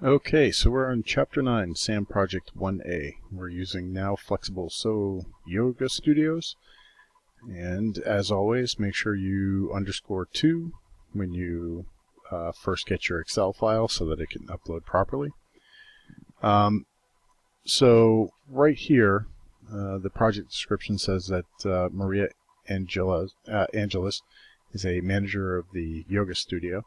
Okay, so we're on Chapter 9, SAM Project 1A. We're using now Flexible So Yoga Studios. And as always, make sure you _2 when you first get your Excel file so that it can upload properly. So right here, the project description says that Maria Angelis is a manager of the yoga studio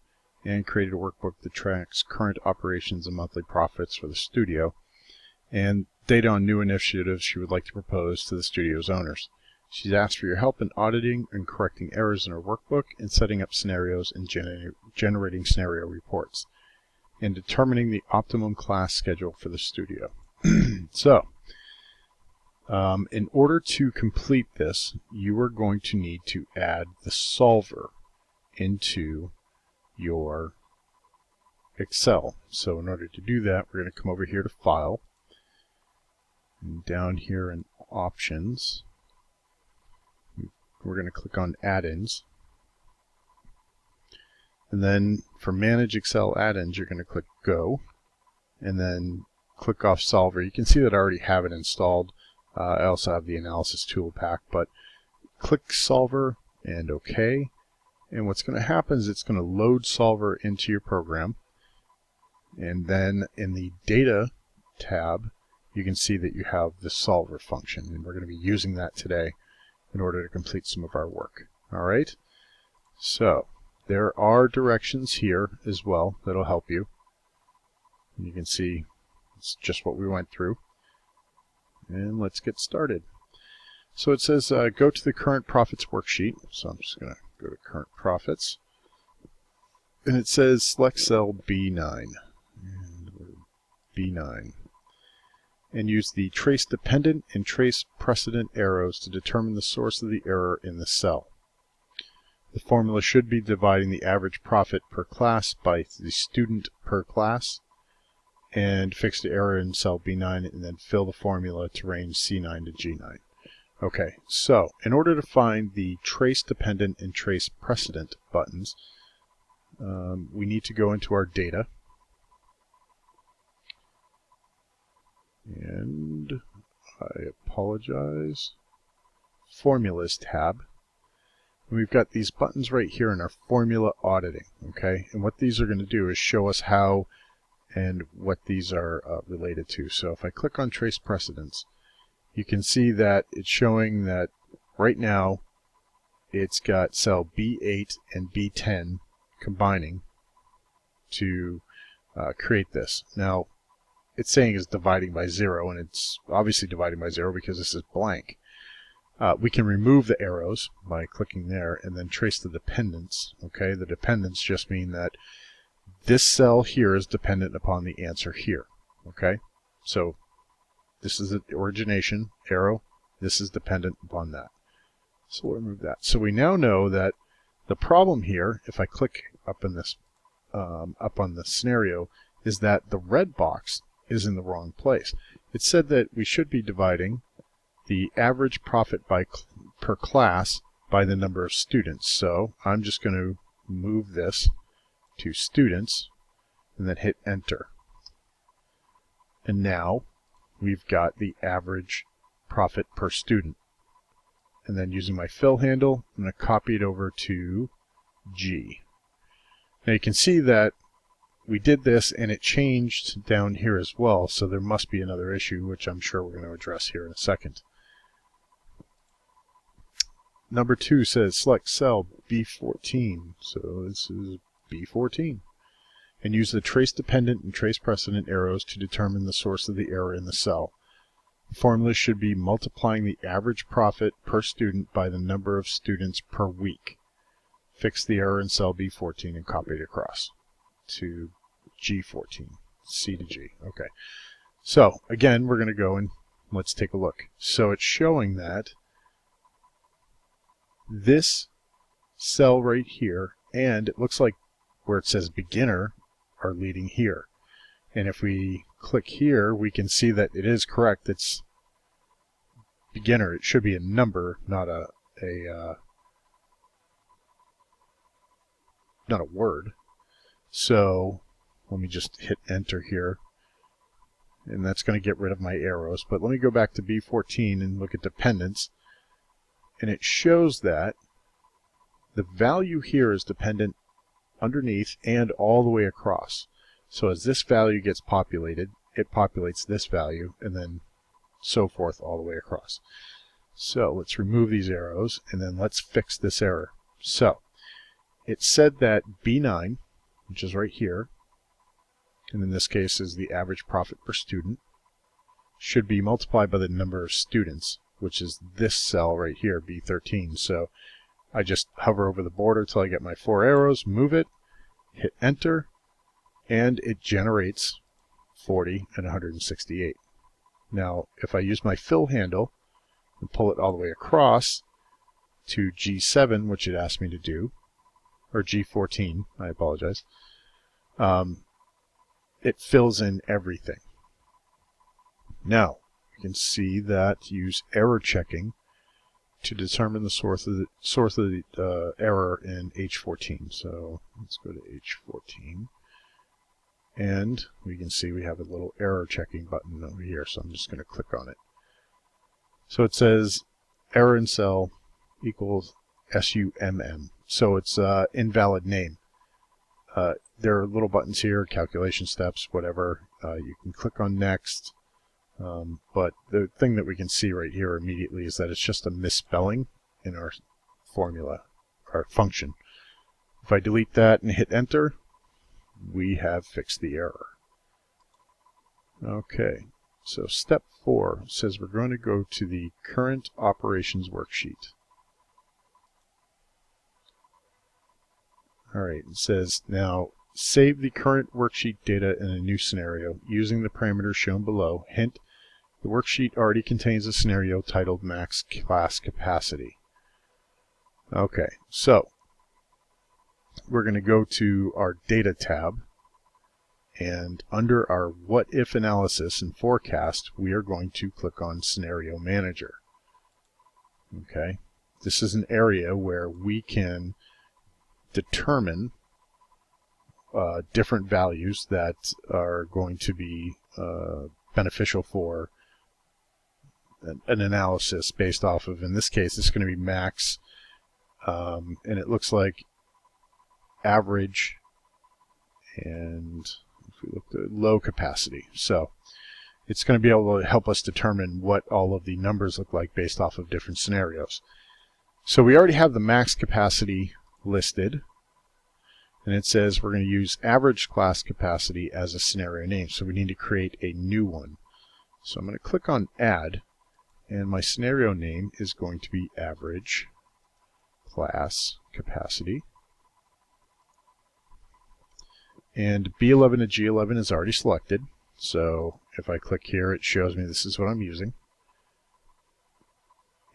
and created a workbook that tracks current operations and monthly profits for the studio, and data on new initiatives she would like to propose to the studio's owners. She's asked for your help in auditing and correcting errors in her workbook, and setting up scenarios and generating scenario reports, and determining the optimum class schedule for the studio. So, in order to complete this, you are going to need to add the solver into your Excel. So in order to do that, we're going to come over here to File, and down here in Options, we're going to click on Add-ins, and then for Manage Excel Add-ins, you're going to click Go, and then click off Solver. You can see that I already have it installed. I also have the Analysis Tool Pack, but click Solver and OK. And what's going to happen is it's going to load Solver into your program. And then in the Data tab, you can see that you have the Solver function. And we're going to be using that today in order to complete some of our work. All right? So there are directions here as well that'll help you. And you can see it's just what we went through. And let's get started. So it says go to the Current Profits worksheet. So I'm just going to go to Current Profits. And it says select cell B9. And B9. And use the trace dependent and trace precedent arrows to determine the source of the error in the cell. The formula should be dividing the average profit per class by the student per class, and fix the error in cell B9, and then fill the formula to range C9 to G9. Okay, so in order to find the trace dependent and trace precedent buttons, we need to go into our data, and I apologize, Formulas tab. And we've got these buttons right here in our Formula Auditing. Okay, and what these are going to do is show us how and what these are related to. So if I click on Trace Precedents, you can see that it's showing that right now it's got cell B8 and B10 combining to create this. Now it's saying it's dividing by 0, and it's obviously dividing by 0 because this is blank. We can remove the arrows by clicking there and then trace the dependents. Okay, the dependents just mean that this cell here is dependent upon the answer here. Okay, so this is the origination arrow. This is dependent upon that. So we'll remove that. So we now know that the problem here, if I click up in this, up on the scenario, is that the red box is in the wrong place. It said that we should be dividing the average profit per class by the number of students. So I'm just going to move this to students and then hit enter. And now we've got the average profit per student. And then using my fill handle, I'm going to copy it over to G. Now you can see that we did this and it changed down here as well, so there must be another issue, which I'm sure we're going to address here in a second. Number 2 says select cell B14, so this is B14. And use the trace dependent and trace precedent arrows to determine the source of the error in the cell. The formula should be multiplying the average profit per student by the number of students per week. Fix the error in cell B14 and copy it across to G14, C to G. Okay, so again, we're going to go and let's take a look. So it's showing that this cell right here, and it looks like where it says beginner, are leading here. And if we click here, we can see that it is correct. It's beginner. It should be a number, not a word. So let me just hit enter here, and that's going to get rid of my arrows. But let me go back to B14 and look at dependents, and it shows that the value here is dependent underneath and all the way across. So as this value gets populated, it populates this value, and then so forth all the way across. So let's remove these arrows, and then let's fix this error. So it said that B9, which is right here, and in this case is the average profit per student, should be multiplied by the number of students, which is this cell right here, B13. So I just hover over the border till I get my 4 arrows, move it, hit enter, and it generates 40 and 168. Now, if I use my fill handle and pull it all the way across to G7, which it asked me to do, or G14, I apologize, it fills in everything. Now, you can see that use error checking to determine the source of the error in H14. So let's go to H14, and we can see we have a little error checking button over here. So I'm just going to click on it. So it says error in cell equals SUMM. So it's invalid name. There are little buttons here, calculation steps, whatever. You can click on next. But the thing that we can see right here immediately is that it's just a misspelling in our formula, our function. If I delete that and hit enter, we have fixed the error. Okay, so step 4 says we're going to go to the current operations worksheet. Alright, it says now save the current worksheet data in a new scenario using the parameters shown below. Hint, the worksheet already contains a scenario titled max class capacity. Okay, so we're going to go to our data tab, and under our what if analysis and forecast, we are going to click on scenario manager. Okay, this is an area where we can determine different values that are going to be beneficial for an analysis based off of, in this case, it's going to be max, and it looks like average, and if we look at low capacity. So it's going to be able to help us determine what all of the numbers look like based off of different scenarios. So we already have the max capacity listed, and it says we're going to use average class capacity as a scenario name, so we need to create a new one. So I'm going to click on add, and my scenario name is going to be average class capacity. And B11 to G11 is already selected, so if I click here, it shows me this is what I'm using.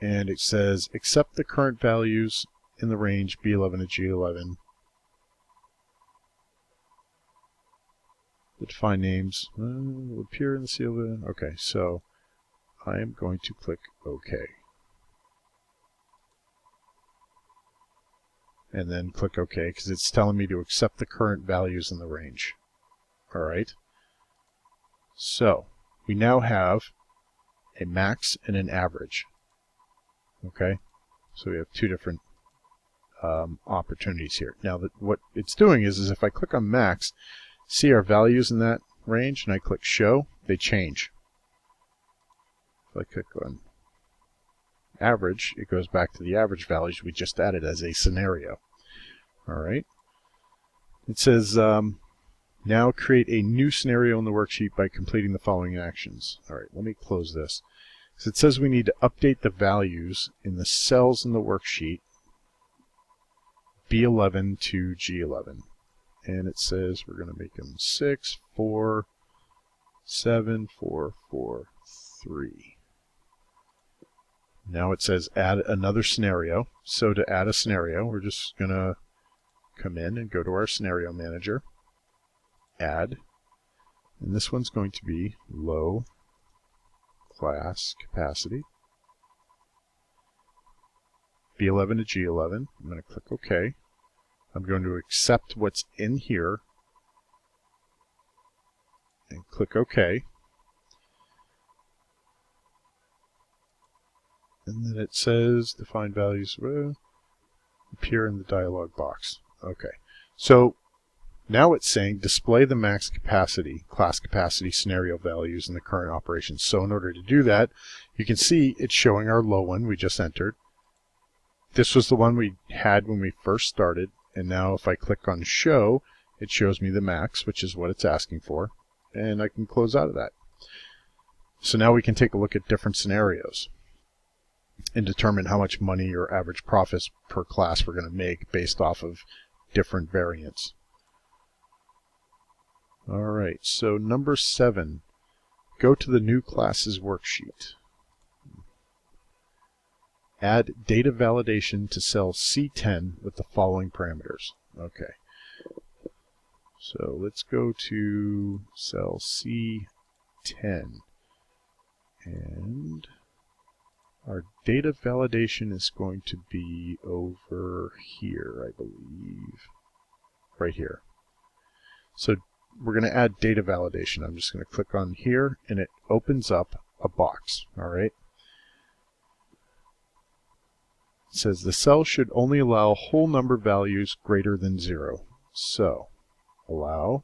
And it says accept the current values in the range B11 to G11. The defined names will appear in the CLV. Okay, so I am going to click OK. And then click OK because it's telling me to accept the current values in the range. Alright. So we now have a max and an average. Okay. So we have two different opportunities here. Now what it's doing is if I click on max, see our values in that range, and I click show, they change. If I click on average, it goes back to the average values we just added as a scenario. Alright. It says now create a new scenario in the worksheet by completing the following actions. Alright, let me close this. So it says we need to update the values in the cells in the worksheet B11 to G11. And it says we're going to make them 6, 4, 7, 4, 4, 3. Now it says add another scenario. So to add a scenario, we're just going to come in and go to our scenario manager, add, and this one's going to be low class capacity, B11 to G11. I'm going to click OK. I'm going to accept what's in here, click OK. And then it says define values appear in the dialog box. Okay, so now it's saying display the max capacity, class capacity scenario values in the current operation. So in order to do that, you can see it's showing our low one we just entered. This was the one we had when we first started, and now if I click on show, it shows me the max, which is what it's asking for, and I can close out of that. So now we can take a look at different scenarios and determine how much money or average profits per class we're going to make based off of different variants. Alright, so number 7, go to the new classes worksheet. Add data validation to cell C10 with the following parameters. Okay, so let's go to cell C10, and our data validation is going to be over here, I believe, right here. So we're going to add data validation. I'm just going to click on here, and it opens up a box. All right. It says the cell should only allow whole number values greater than 0. So allow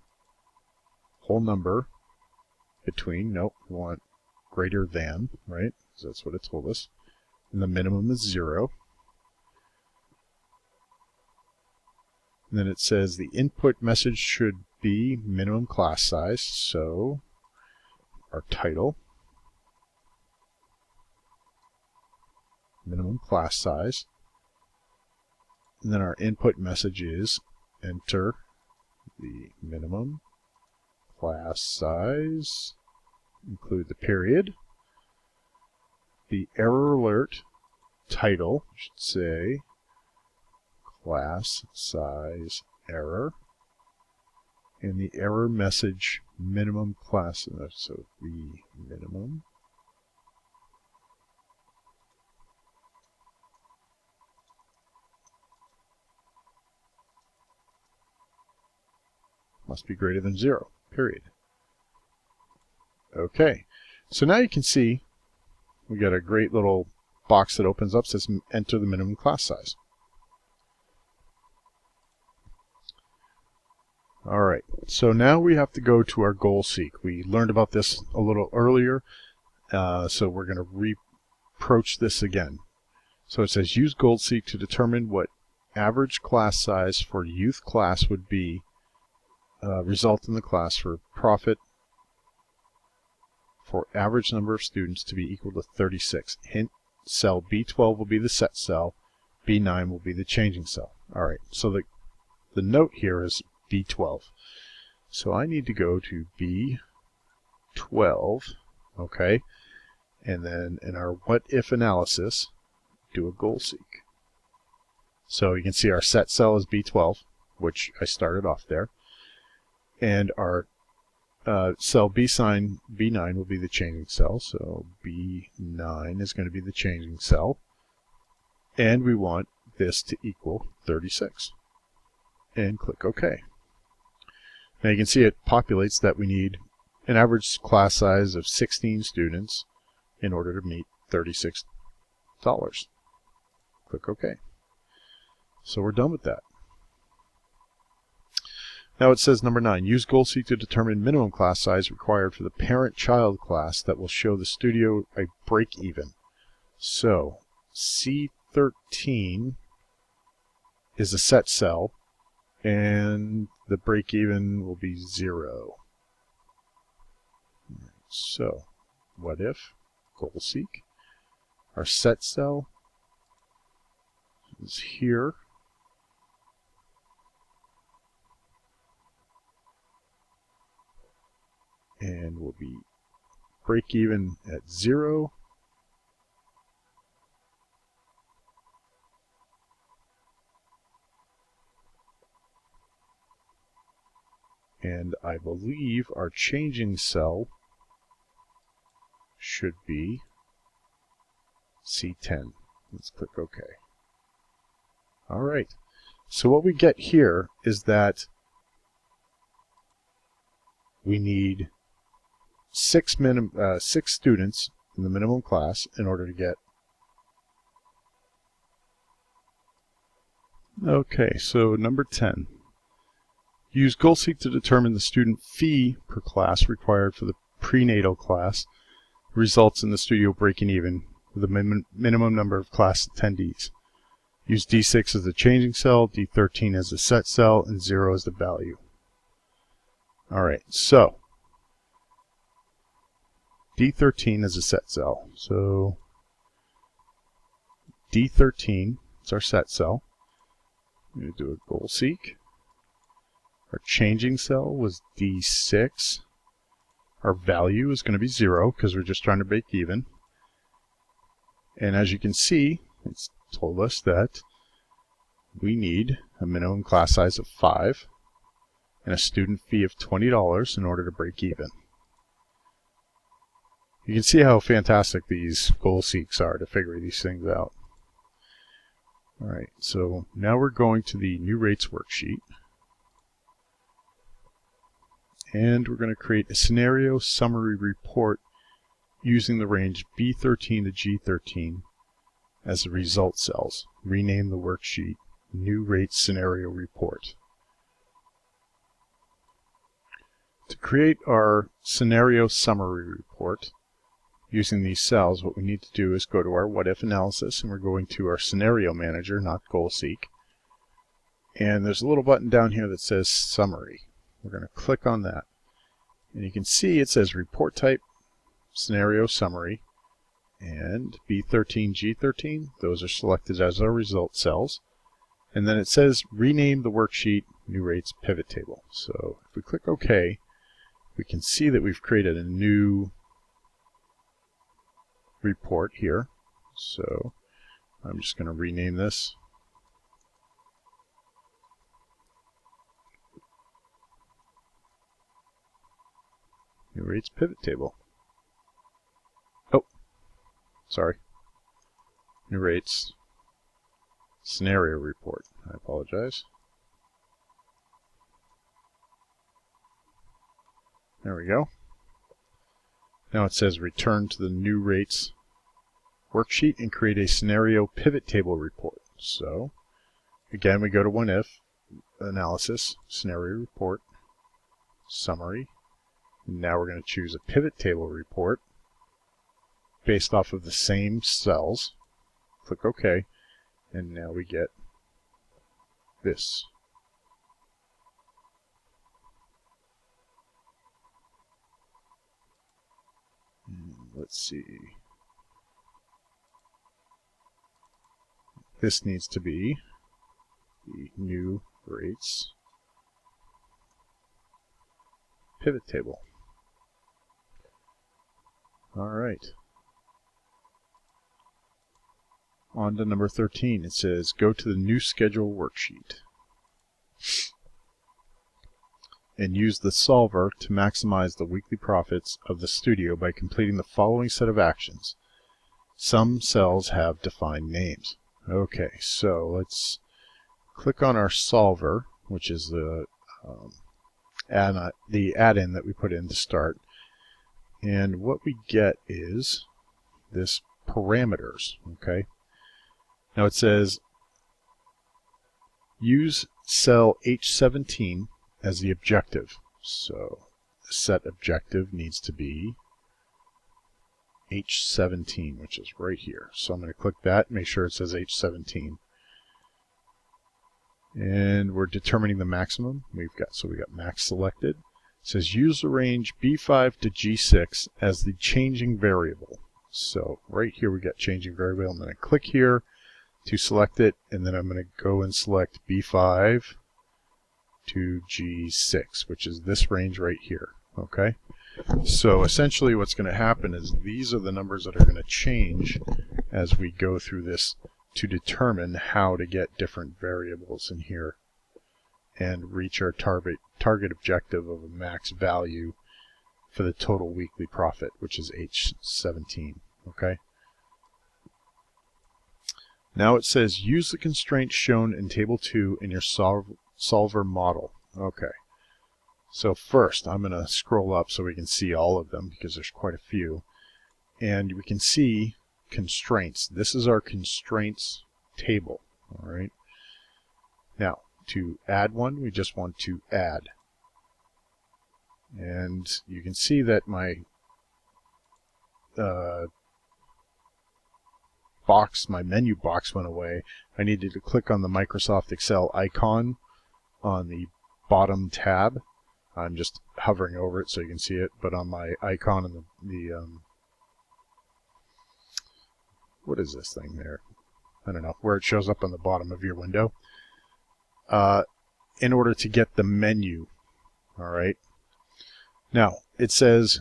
whole number between, nope, we want greater than, right? So that's what it told us. And the minimum is 0. And then it says the input message should be minimum class size. So our title, minimum class size. And then our input message is enter the minimum class size, include the period. The error alert title should say class size error, and the error message minimum class, so the minimum must be greater than 0, period. Okay, so now you can see we got a great little box that opens up, says enter the minimum class size. Alright, so now we have to go to our goal seek. We learned about this a little earlier, so we're going to reapproach this again. So it says use goal seek to determine what average class size for youth class would be, result in the class for profit for average number of students to be equal to 36. Hint, cell B12 will be the set cell, B9 will be the changing cell. Alright, so the note here is B12. So I need to go to B12, okay, and then in our what if analysis, do a goal seek. So you can see our set cell is B12, which I started off there, and our cell B9 will be the changing cell, so B9 is going to be the changing cell, and we want this to equal 36. And click OK. Now you can see it populates that we need an average class size of 16 students in order to meet $36. Click OK. So we're done with that. Now it says number 9, use goal seek to determine minimum class size required for the parent-child class that will show the studio a break even. So C13 is a set cell, and the break even will be 0. So what if goal seek, our set cell is here, and will be break even at 0. And I believe our changing cell should be C10. Let's click OK. All right. So what we get here is that we need six students in the minimum class in order to get. Okay, so number 10. Use GoalSeek to determine the student fee per class required for the prenatal class. Results in the studio breaking even with a minimum number of class attendees. Use D6 as the changing cell, D13 as the set cell, and 0 as the value. Alright, so D13 is a set cell. So D13 is our set cell. I'm going to do a GoalSeek. Our changing cell was D6. Our value is going to be 0 because we're just trying to break even. And as you can see, it's told us that we need a minimum class size of 5 and a student fee of $20 in order to break even. You can see how fantastic these GoalSeeks are to figure these things out. Alright, so now we're going to the new rates worksheet. And we're going to create a scenario summary report using the range B13 to G13 as the result cells. Rename the worksheet New Rates Scenario Report. To create our scenario summary report using these cells, what we need to do is go to our what if analysis, and we're going to our scenario manager, not GoalSeek. And there's a little button down here that says summary. We're going to click on that. And you can see it says report type, scenario summary, and B13, G13. Those are selected as our result cells. And then it says rename the worksheet new rates pivot table. So if we click OK, we can see that we've created a new report here. So I'm just going to rename this. New rates pivot table. Oh, sorry. New rates scenario report. I apologize. There we go. Now it says return to the new rates worksheet and create a scenario pivot table report. So again, we go to what if analysis, scenario report, summary. Now we're going to choose a pivot table report based off of the same cells. Click OK, and now we get this. Let's see. This needs to be the new rates pivot table. All right. On to number 13. It says go to the new schedule worksheet and use the solver to maximize the weekly profits of the studio by completing the following set of actions. Some cells have defined names. Okay, so let's click on our solver, which is the add-in that we put in to start. And what we get is this parameters, okay? Now it says use cell H17 as the objective. So the set objective needs to be H17, which is right here. So I'm going to click that, make sure it says H17. And we're determining the maximum. We got max selected. It says use the range B5 to G6 as the changing variable. So right here we got changing variable. I'm going to click here to select it, and then I'm going to go and select B5 to G6, which is this range right here. Okay. So essentially what's going to happen is these are the numbers that are going to change as we go through this to determine how to get different variables in here and reach our target objective of a max value for the total weekly profit, which is H17. Okay. Now it says use the constraints shown in Table 2 in your solver model. Okay. So first, I'm going to scroll up so we can see all of them because there's quite a few. And we can see constraints. This is our constraints table. All right. Now, to add one, we just want to add. And you can see that my my menu box went away. I needed to click on the Microsoft Excel icon on the bottom tab. I'm just hovering over it so you can see it, but on my icon in the what is this thing there? I don't know, where it shows up on the bottom of your window. In order to get the menu, all right? Now, it says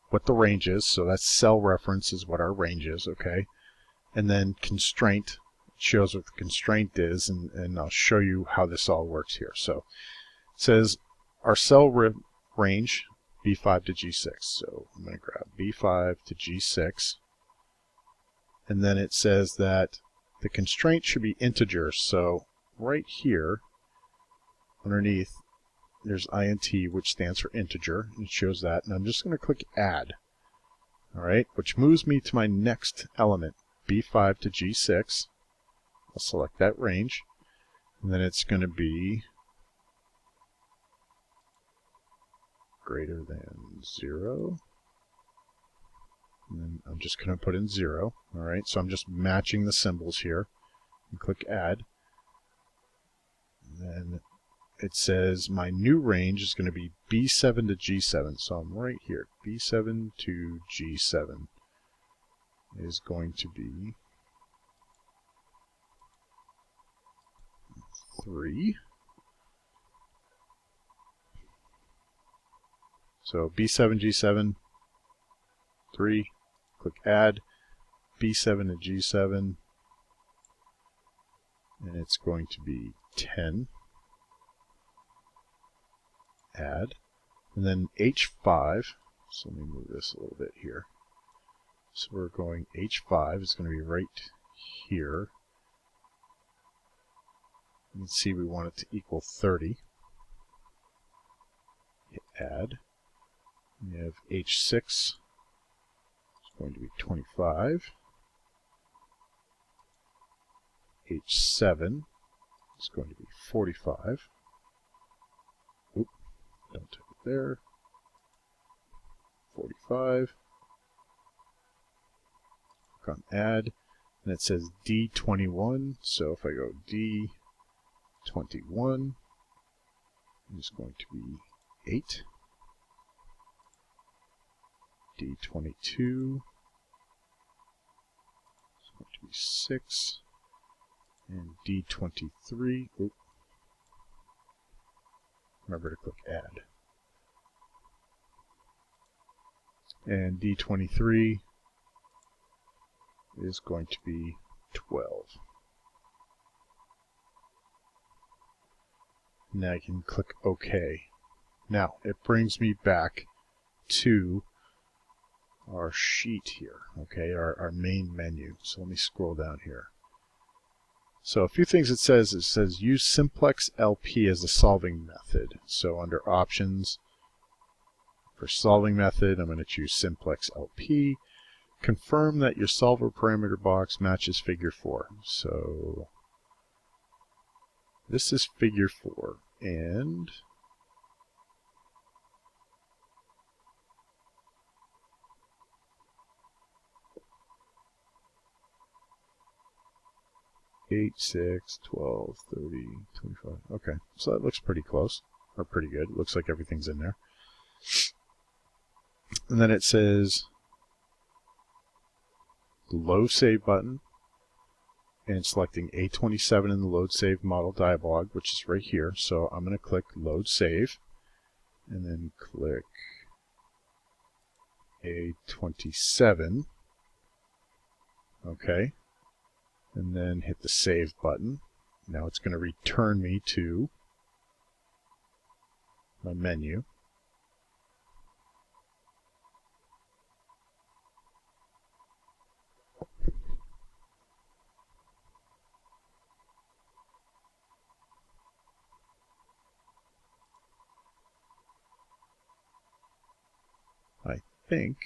what the range is, so that's cell reference is what our range is, okay? And then constraint shows what the constraint is, and I'll show you how this all works here. So it says our cell range, B5 to G6. So I'm going to grab B5 to G6. And then it says that the constraint should be integer. So right here, underneath, there's int, which stands for integer. It shows that. And I'm just going to click add. All right, which moves me to my next element, B5 to G6. I'll select that range. And then it's going to be greater than 0. And then I'm just going to put in 0. All right, so I'm just matching the symbols here. And click add. And then it says my new range is going to be B7 to G7. So I'm right here. B7 to G7 is going to be 3. So B7, G7, 3. Click add. B7 to G7. And it's going to be 10. Add. And then H5. So let me move this a little bit here. So we're going H5 is going to be right here. You can see we want it to equal 30. Hit add. We have H6. It's going to be 25. H7 is going to be 45. Oop, don't type it there. 45. Click on add, and it says D21. So if I go D21, it's going to be 8. D22 is going to be 6. And D23, oop, remember to click add. And D23 is going to be 12. Now I can click OK. Now it brings me back to our sheet here, okay, our main menu. So let me scroll down here. So a few things it says use simplex LP as the solving method. So under options, for solving method, I'm going to choose simplex LP. Confirm that your solver parameter box matches figure 4. So this is figure 4, and eight, 6, 12, 30, 25. Okay, so that looks pretty close, or pretty good. It looks like everything's in there. And then it says load save button, and selecting A27 in the load save model dialog, which is right here. So I'm going to click load save, and then click A27. Okay. And then hit the save button. Now it's going to return me to my menu. think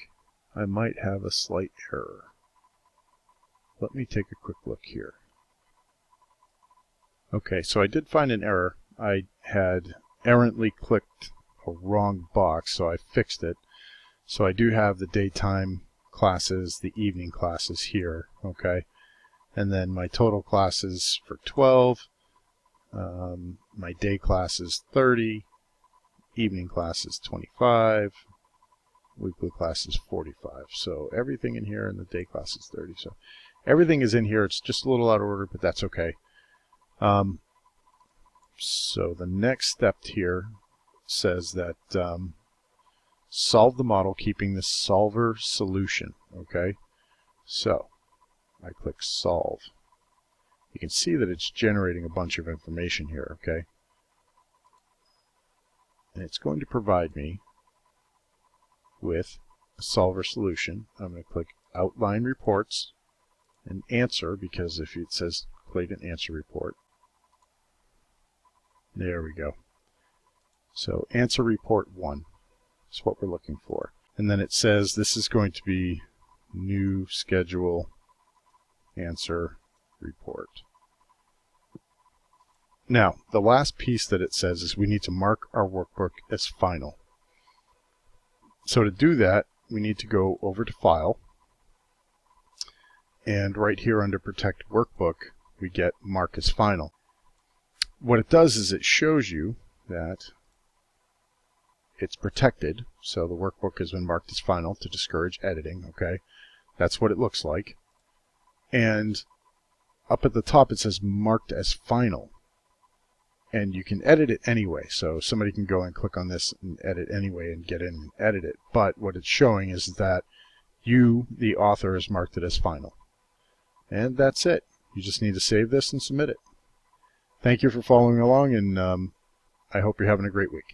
I might have a slight error. Let me take a quick look here. Okay, so I did find an error. I had errantly clicked a wrong box, so I fixed it. So I do have the daytime classes, the evening classes here, okay? And then my total classes for 12, my day class is 30, evening class is 25, weekly class is 45. So everything in here, and the day class is 30. So everything is in here. It's just a little out of order, but that's okay. So the next step here says that solve the model keeping the solver solution. Okay, so I click solve. You can see that it's generating a bunch of information here. Okay, and it's going to provide me with a solver solution. I'm going to click outline reports and answer, because if it says create an answer report. There we go. So answer report 1 is what we're looking for. And then it says this is going to be new schedule answer report. Now, the last piece that it says is we need to mark our workbook as final. So to do that, we need to go over to File, and right here under Protect Workbook, we get Mark as Final. What it does is it shows you that it's protected, so the workbook has been marked as final to discourage editing. Okay, that's what it looks like. And up at the top it says marked as final, and you can edit it anyway. So somebody can go and click on this and edit anyway and get in and edit it. But what it's showing is that you, the author, has marked it as final. And that's it. You just need to save this and submit it. Thank you for following along, and I hope you're having a great week.